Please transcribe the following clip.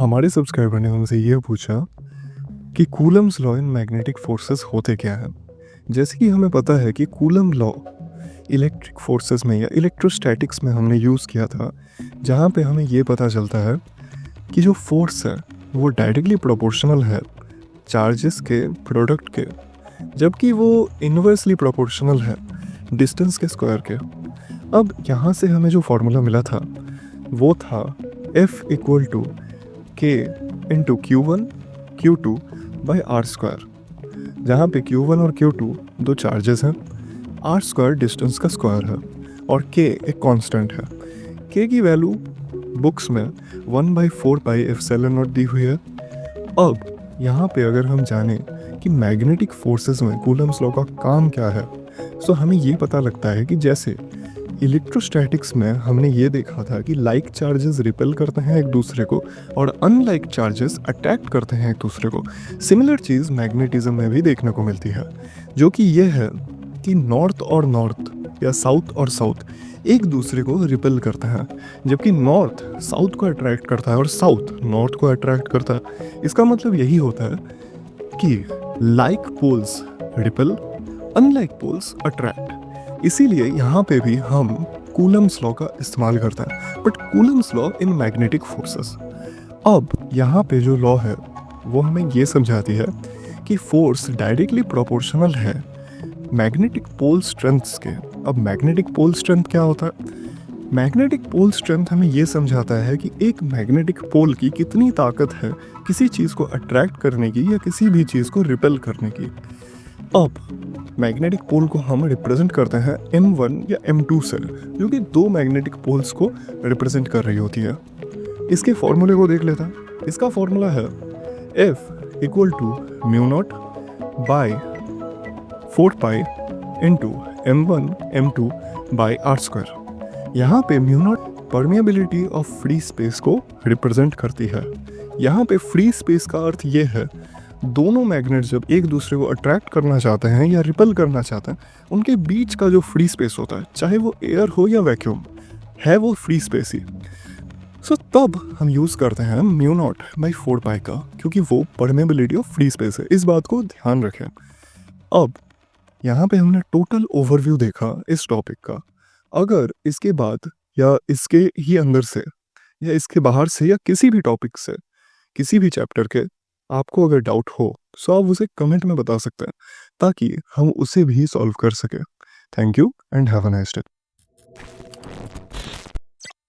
हमारे सब्सक्राइबर ने हमसे ये पूछा कि Coulomb's law in magnetic forces होते क्या हैं। जैसे कि हमें पता है कि कूलम लॉ इलेक्ट्रिक फोर्सेस में या इलेक्ट्रोस्टैटिक्स में हमने यूज़ किया था, जहाँ पे हमें ये पता चलता है कि जो फोर्स है वो डायरेक्टली प्रोपोर्शनल है चार्जेस के प्रोडक्ट के, जबकि वो इन्वर्सली प्रोपोर्शनल है डिस्टेंस के स्क्वायर के। अब यहाँ से हमें जो फॉर्मूला मिला था वो था F equal to K into Q1 Q2 by r square, जहाँ पे Q1 और Q2 दो चार्जेस हैं, आर स्क्वायर डिस्टेंस का स्क्वायर है और K एक कांस्टेंट है। K की वैल्यू बुक्स में 1/4 पाई एप्सिलॉन नॉट दी हुई है। अब यहाँ पे अगर हम जानें कि मैग्नेटिक फोर्सेस में कूलम्स लॉ का काम क्या है, तो हमें ये पता लगता है कि जैसे इलेक्ट्रोस्टैटिक्स में हमने ये देखा था कि लाइक चार्जेस रिपेल करते हैं एक दूसरे को और अनलाइक चार्जेस अट्रैक्ट करते हैं एक दूसरे को। सिमिलर चीज़ मैग्नेटिज्म में भी देखने को मिलती है, जो कि ये है कि नॉर्थ और नॉर्थ या साउथ और साउथ एक दूसरे को रिपेल करते हैं, जबकि नॉर्थ साउथ को अट्रैक्ट करता है और साउथ नॉर्थ को अट्रैक्ट करता है। इसका मतलब यही होता है कि like poles repel, unlike poles attract. इसीलिए यहाँ पे भी हम कूलम्स लॉ का इस्तेमाल करते हैं, but Coulomb's law in magnetic forces. अब यहाँ पे जो लॉ है वो हमें ये समझाती है कि फोर्स डायरेक्टली प्रोपोर्शनल है मैग्नेटिक पोल स्ट्रेंथ्स के। अब मैग्नेटिक पोल स्ट्रेंथ क्या होता है? मैग्नेटिक पोल स्ट्रेंथ हमें ये समझाता है कि एक मैग्नेटिक पोल की कितनी ताकत है किसी चीज़ को अट्रैक्ट करने की या किसी भी चीज़ को रिपेल करने की। अब मैग्नेटिक पोल को हम रिप्रेजेंट करते हैं M1 या M2 से, जो कि दो मैग्नेटिक पोल्स को रिप्रेजेंट कर रही होती है। इसके फॉर्मूले को देख लेते हैं। इसका फॉर्मूला है F equal to mu naught by 4 pi into M1 M2 by r square. यहाँ पे mu naught permeability of free space को रिप्रेजेंट करती है। यहाँ पे फ्री स्पेस का अर्थ ये है दोनों मैग्नेट जब एक दूसरे को अट्रैक्ट करना चाहते हैं या रिपेल करना चाहते हैं, उनके बीच का जो फ्री स्पेस होता है, चाहे वो एयर हो या वैक्यूम, है वो फ्री स्पेस ही। सो तब हम यूज़ करते हैं म्यू नॉट बाई 4 पाई का, क्योंकि वो परमेबिलिटी ऑफ फ्री स्पेस है। इस बात को ध्यान रखें। अब यहाँ पे हमने टोटल ओवरव्यू देखा इस टॉपिक का। अगर इसके बाद या इसके ही अंदर से या इसके बाहर से या किसी भी टॉपिक से, किसी भी चैप्टर के आपको अगर डाउट हो तो आप उसे कमेंट में बता सकते हैं, ताकि हम उसे भी सॉल्व कर सकें। Thank you and have a nice day.